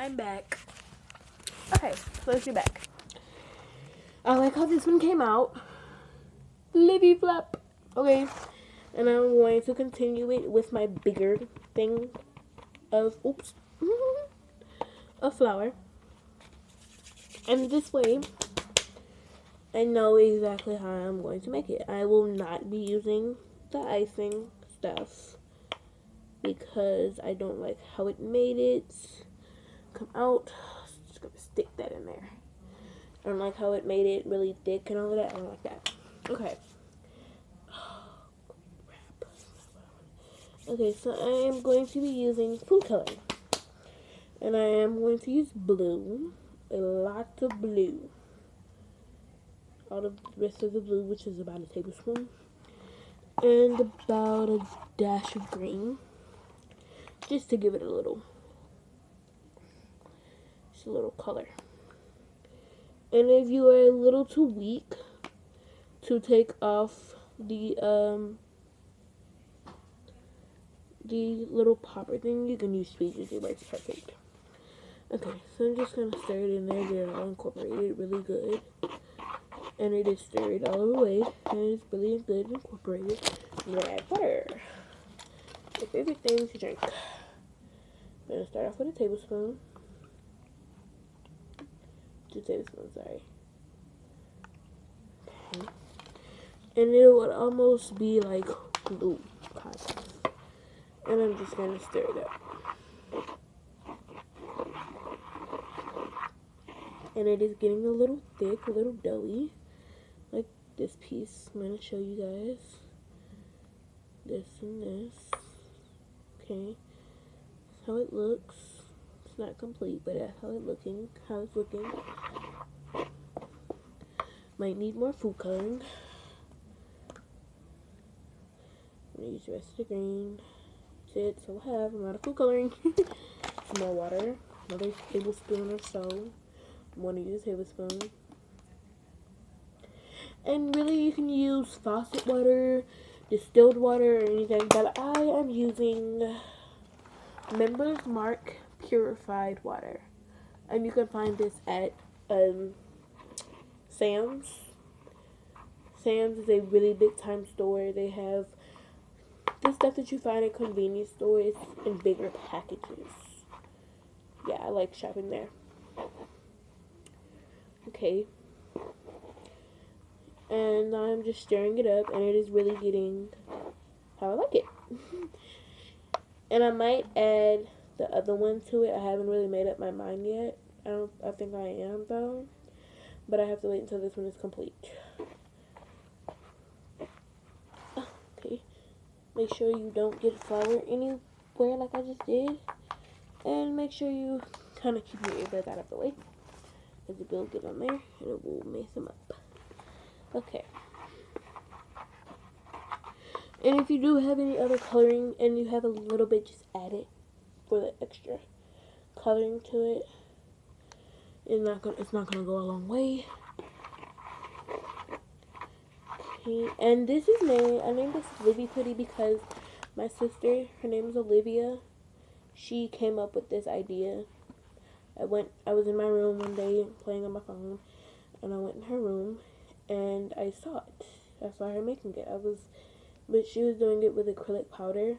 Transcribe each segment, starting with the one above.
I'm back. Okay, so let's get back. I like how this one came out. Livvy flap. Okay. And I'm going to continue it with my bigger thing of, a flower. And this way, I know exactly how I'm going to make it. I will not be using the icing stuff because I don't like how it made it come out. Just gonna stick that in there. I don't like how it made it really thick and all of that. I don't like that. Okay. Okay, so I am going to be using food coloring. And I am going to use blue. A lot of blue. All of the rest of the blue, which is about a tablespoon. And about a dash of green. Just to give it a little color. And if you are a little too weak to take off the little popper thing, you can use tweezers. It works perfect. Okay, so I'm just gonna stir it in there. Get it all incorporated really good. And it is stirred all the way. And it's really good incorporated. I'm gonna add water. My favorite thing to drink. I'm gonna start off with a tablespoon. 2 tablespoons, sorry. Okay. And it would almost be like glue. And I'm just gonna stir it up. And it is getting a little thick, a little doughy. Like this piece. I'm gonna show you guys. This and this. Okay. That's how it looks. It's not complete, but that's how it's looking. Might need more food coloring. I'm gonna use the rest of the green. That's it. So I'm out of food coloring. Some more water. Another tablespoon or so. I'm gonna use a tablespoon. And really, you can use faucet water, distilled water, or anything. But I am using Members Mark purified water, and you can find this at Sam's. Sam's is a really big time store. They have the stuff that you find at convenience stores in bigger packages. Yeah, I like shopping there. Okay. And I'm just stirring it up, and it is really getting how I like it. And I might add the other one to it. I haven't really made up my mind yet. I think I am though. But I have to wait until this one is complete. Okay. Make sure you don't get flour anywhere like I just did. And make sure you kind of keep your earbuds out of the way. Because it will get on there and it will mess them up. Okay. And if you do have any other coloring and you have a little bit, just add it for the extra coloring to it. It's not gonna go a long way. Okay, and this is I named this Livvy Putty because my sister, her name is Olivia, she came up with this idea. I was in my room one day playing on my phone, and I went in her room and I saw it. I saw her making it. But she was doing it with acrylic powder.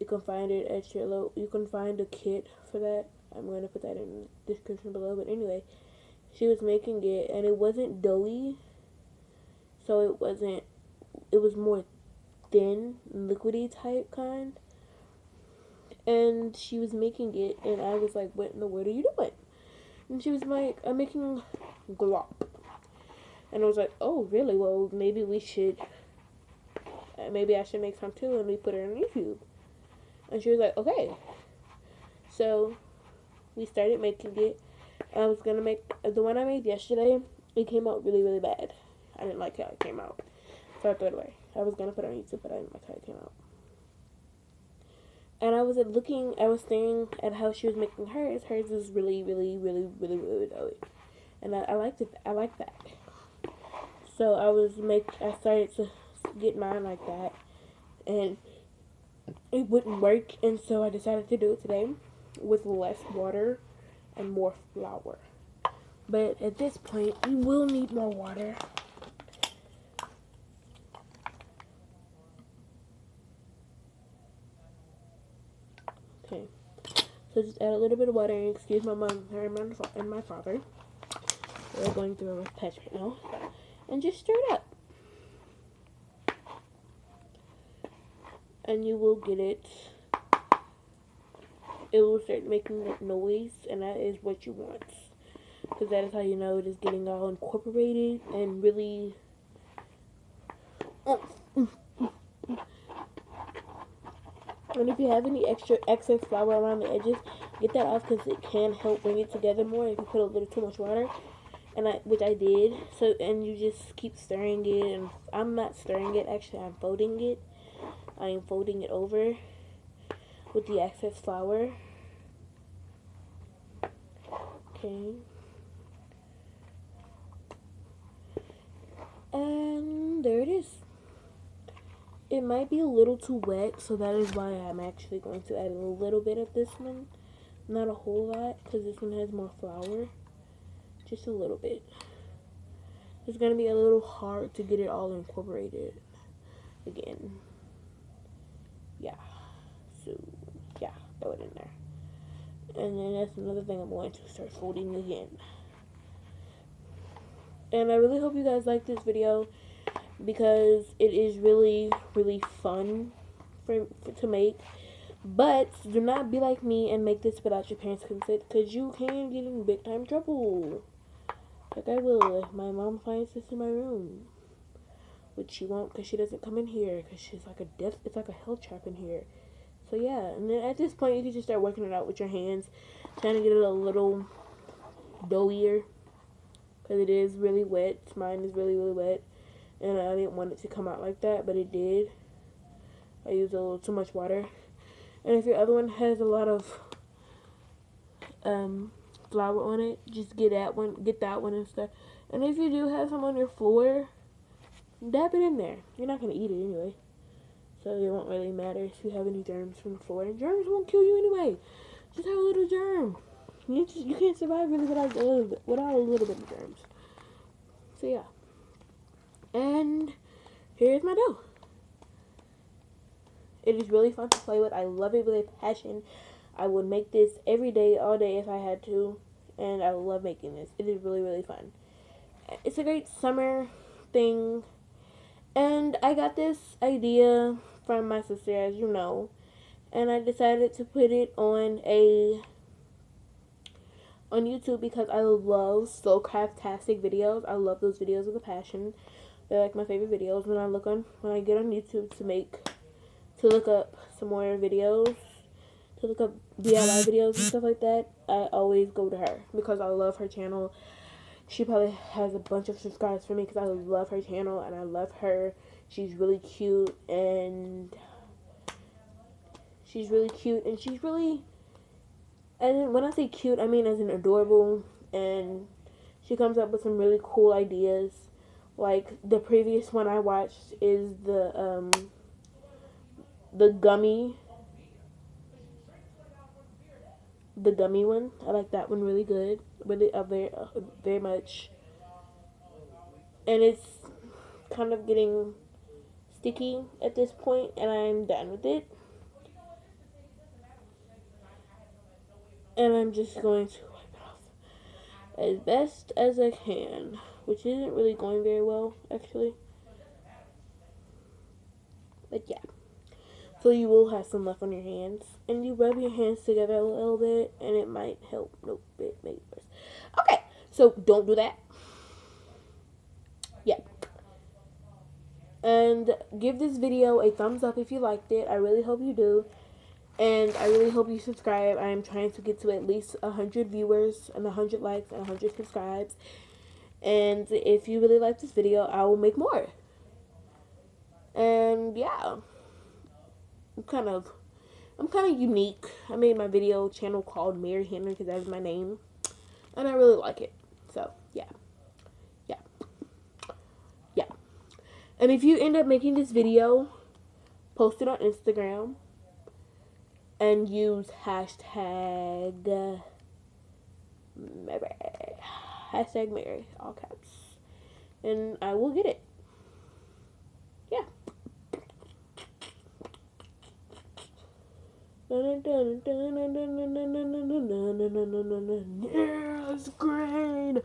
You can find it at you can find a kit for that. I'm going to put that in the description below. But anyway, she was making it, and it wasn't doughy. So it was more thin, liquidy type kind. And she was making it, and I was like, what in the world are you doing? And she was like, I'm making glop. And I was like, oh, really? Well, maybe I should make some too, and we put it on YouTube. And she was like, okay. So we started making it. I was gonna make the one I made yesterday. It came out really, really bad. I didn't like how it came out, so I threw it away. I was gonna put it on YouTube, but I didn't like how it came out. And I was staring at how she was making hers. Hers was really, really, really, really, really doughy, and I liked it. I liked that. So I started to get mine like that, and it wouldn't work, and so I decided to do it today. with less water and more flour. But at this point, you will need more water. Okay, so just add a little bit of water, and excuse my mom and my father. We're going through a rough patch right now. And just stir it up. And you will get it. It will start making that noise, and that is what you want. Because that is how you know it is getting all incorporated and really... And if you have any excess flour around the edges, get that off, because it can help bring it together more if you put a little too much water. Which I did. So, and you just keep stirring it, and I'm not stirring it, actually I'm folding it. I am folding it over with the excess flour. Okay. And there it is. It might be a little too wet, so that is why I'm actually going to add a little bit of this one. Not a whole lot, because this one has more flour. Just a little bit. It's going to be a little hard to get it all incorporated again. Yeah. So, yeah, throw it in there. And then that's another thing I'm going to start folding again. And I really hope you guys like this video, because it is really, really fun to make. But do not be like me and make this without your parents' consent, because you can get in big time trouble. Like I will if my mom finds this in my room. Which she won't, because she doesn't come in here, because she's like it's like a hell trap in here. So yeah, and then at this point you can just start working it out with your hands, trying to get it a little doughier, because it is really wet. Mine is really, really wet, and I didn't want it to come out like that, but it did. I used a little too much water. And if your other one has a lot of flour on it, just get that one and stuff. And if you do have some on your floor, dab it in there. You're not gonna eat it anyway, so it won't really matter if you have any germs from the floor. And germs won't kill you anyway. Just have a little germ. You can't survive really without a little bit of germs. So yeah. And here's my dough. It is really fun to play with. I love it with a passion. I would make this every day, all day if I had to. And I love making this. It is really, really fun. It's a great summer thing. And I got this idea from my sister, as you know. And I decided to put it on YouTube, because I love slow craftastic videos. I love those videos with a passion. They're like my favorite videos when I get on YouTube to look up some more videos, to look up DIY videos and stuff like that. I always go to her, because I love her channel. She probably has a bunch of subscribers for me, because I love her channel and I love her. She's really cute, and and when I say cute, I mean as in adorable, and she comes up with some really cool ideas. Like the previous one I watched is the gummy one. I like that one really good. Really very much. And it's kind of getting sticky at this point, and I'm done with it. And I'm just going to wipe it off as best as I can, which isn't really going very well, actually. But yeah. So you will have some left on your hands, and you rub your hands together a little bit, and it might help. Nope, it made it worse. Okay, so don't do that. Yeah. And give this video a thumbs up if you liked it. I really hope you do. And I really hope you subscribe. I am trying to get to at least 100 viewers and 100 likes and 100 subscribes. And if you really like this video, I will make more. And yeah. I'm kind of unique. I made my video channel called Mary Henry, because that is my name. And I really like it. So, yeah. Yeah. Yeah. And if you end up making this video, post it on Instagram. and use hashtag Mary. Hashtag Mary, all caps. And I will get it. Yeah. Yes, green.